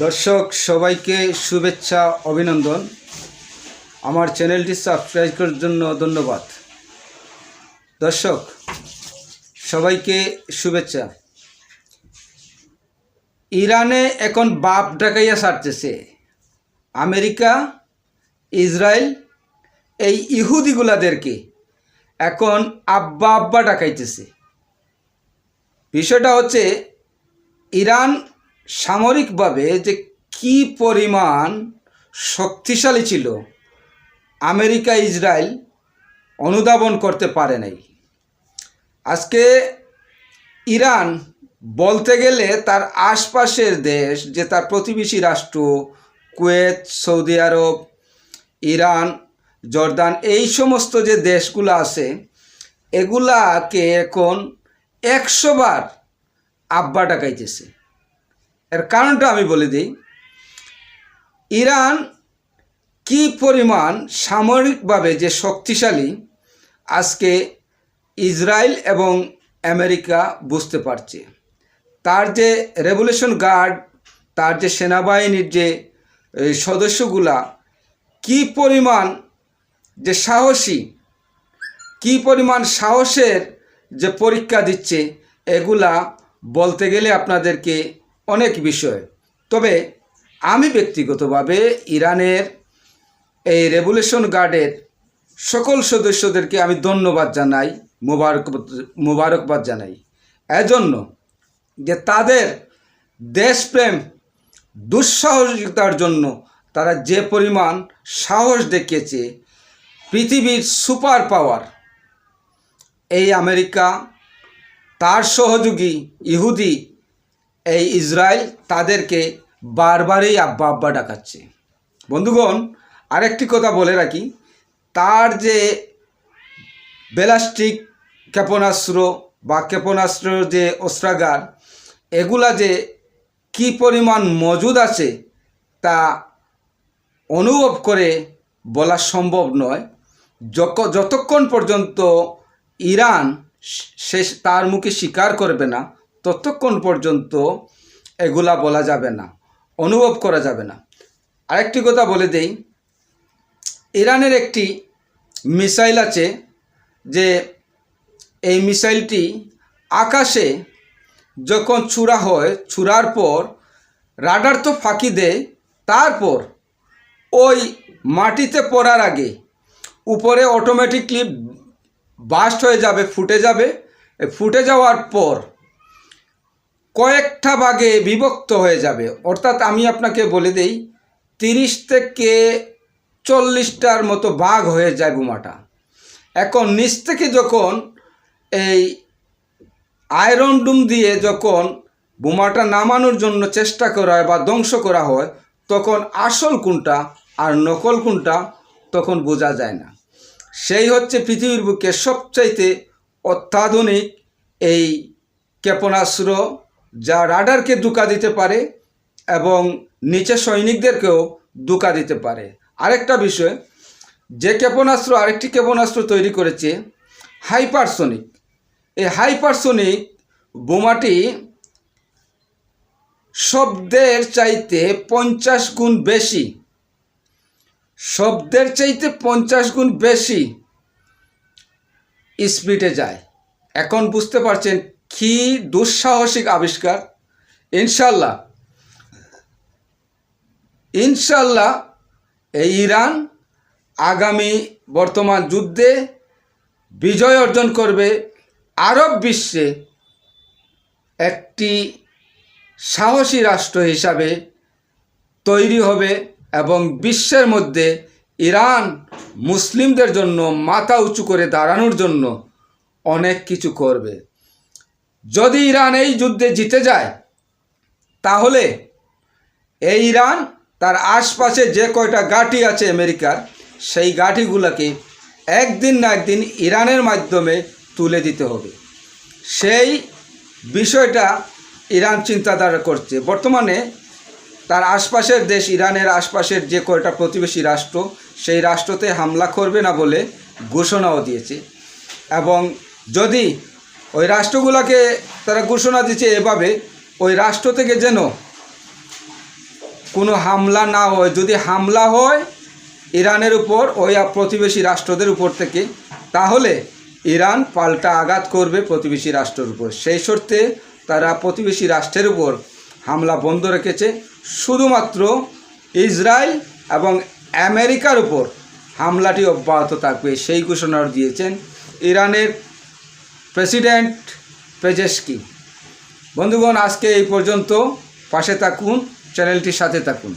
দর্শক সবাইকে শুভেচ্ছা অভিনন্দন। আমার চ্যানেলটি সাবস্ক্রাইব করার জন্য ধন্যবাদ। দর্শক সবাইকে শুভেচ্ছা। ইরানে এখন বাপ ডাকাইয়া ছাড়তেছে আমেরিকা, ইসরায়েল, এই ইহুদিগুলাদেরকে এখন আব্বা আব্বা ডাকাইতেছে। বিষয়টা হচ্ছে ইরান সামরিকভাবে যে কি পরিমাণ শক্তিশালী ছিল আমেরিকা ইসরায়েল অনুধাবন করতে পারে নাই। আজকে ইরান বলতে গেলে তার আশপাশের দেশ, যে তার প্রতিবেশী রাষ্ট্র কুয়েত, সৌদি আরব, ইরান, জর্দান, এই সমস্ত যে দেশগুলো আছে এগুলাকে এখন 100 বার আব্বা ডাকাইতেছে। এর কারণটা আমি বলে দিই। ইরান কি পরিমাণ সামরিকভাবে যে শক্তিশালী আজকে ইসরায়েল এবং আমেরিকা বুঝতে পারছে। তার যে রেভলিউশন গার্ড, তার যে সেনাবাহিনীর যে সদস্যগুলা কি পরিমাণ যে সাহসী, কি পরিমাণ সাহসের যে পরীক্ষা দিচ্ছে, এগুলা বলতে গেলে আপনাদেরকে অনেক বিষয়। তবে আমি ব্যক্তিগতভাবে ইরানের এই রেভলিউশন গার্ডের সকল সদস্যদেরকে আমি ধন্যবাদ জানাই, মোবারকবাদ জানাই, এজন্য যে তাদের দেশপ্রেম, দুঃসাহসিকতার জন্য তারা যে পরিমাণ সাহস দেখিয়েছে। পৃথিবীর সুপার পাওয়ার এই আমেরিকা, তার সহযোগী ইহুদি এই ইসরায়েল, তাদেরকে বারবারই আব্বা আব্বা ডাকাচ্ছে। বন্ধুগণ, আরেকটি কথা বলে রাখি, তার যে ব্যালিস্টিক ক্ষেপণাস্ত্র বা ক্ষেপণাস্ত্র যে অস্ত্রাগার, এগুলা যে কি পরিমাণ মজুদ আছে তা অনুভব করে বলা সম্ভব নয়। যতক্ষণ পর্যন্ত ইরান তার মুখে স্বীকার করবে না, ততক্ষণ পর্যন্ত এগুলা বলা যাবে না, অনুভব করা যাবে না। আরেকটি কথা বলে দেই, ইরানের একটি মিসাইল আছে, যে এই মিসাইলটি আকাশে যখন ছুড়া হয়, ছুড়ার পর রাডার তো ফাঁকি দেয়, তারপর ওই মাটিতে পড়ার আগে উপরে অটোমেটিকলি বাস্ট হয়ে যাবে, ফুটে যাবে। ফুটে যাওয়ার পর কয়েকটা ভাগে বিভক্ত হয়ে যাবে। অর্থাৎ আমি আপনাকে বলে দেই, 30 থেকে 40টার মতো ভাগ হয়ে যায় বোমাটা। এখন নিচ থেকে যখন এই আয়রন ডুম দিয়ে যখন বোমাটা নামানোর জন্য চেষ্টা করা হয় বা ধ্বংস করা হয়, তখন আসল কোনটা আর নকল কোনটা তখন বোঝা যায় না। সেই হচ্ছে পৃথিবীর বুকে সবচাইতে অত্যাধুনিক এই ক্ষেপণাস্ত্র, যা রাডারকে ধোঁকা দিতে পারে এবং নিচে সৈনিকদেরকেও ধোঁকা দিতে পারে। আরেকটা বিষয়, যে ক্ষেপণাস্ত্র আরেকটি ক্ষেপণাস্ত্র তৈরি করেছে হাইপারসোনিক, এই হাইপারসোনিক বোমাটি শব্দের চাইতে 50 গুণ বেশি, শব্দের চাইতে 50 গুণ বেশি স্পিডে যায়। এখন বুঝতে পারছেন কি দুঃসাহসিক আবিষ্কার। ইনশাল্লাহ এই ইরান আগামী বর্তমান যুদ্ধে বিজয় অর্জন করবে, আরব বিশ্বে একটি সাহসী রাষ্ট্র হিসাবে তৈরি হবে এবং বিশ্বের মধ্যে ইরান মুসলিমদের জন্য মাথা উঁচু করে দাঁড়ানোর জন্য অনেক কিছু করবে। যদি ইরান এই যুদ্ধে জিতে যায়, তাহলে এই ইরান তার আশপাশে যে কয়টা ঘাঁটি আছে আমেরিকার, সেই ঘাঁটিগুলোকে একদিন না একদিন ইরানের মাধ্যমে তুলে দিতে হবে। সেই বিষয়টা ইরান চিন্তাধারা করছে। বর্তমানে তার আশপাশের দেশ, ইরানের আশপাশের যে কয়টা প্রতিবেশী রাষ্ট্র, সেই রাষ্ট্রতে হামলা করবে না বলে ঘোষণাও দিয়েছে। এবং যদি ওই রাষ্ট্রগুলোকে তারা ঘোষণা দিচ্ছে এভাবে, ওই রাষ্ট্র থেকে যেন কোনো হামলা না হয়, যদি হামলা হয় ইরানের উপর ওই প্রতিবেশী রাষ্ট্রদের উপর থেকে, তাহলে ইরান পাল্টা আঘাত করবে প্রতিবেশী রাষ্ট্রের উপর। সেই শর্তে তারা প্রতিবেশী রাষ্ট্রের উপর হামলা বন্ধ রেখেছে। শুধুমাত্র ইসরায়েল এবং আমেরিকার উপর হামলাটি অব্যাহত থাকবে, সেই ঘোষণা দিয়েছেন ইরানের প্রেসিডেন্ট পেজেশকি। বন্ধুগণ, আজকে এই পর্যন্ত। পাশে থাকুন, চ্যানেলটির সাথে থাকুন।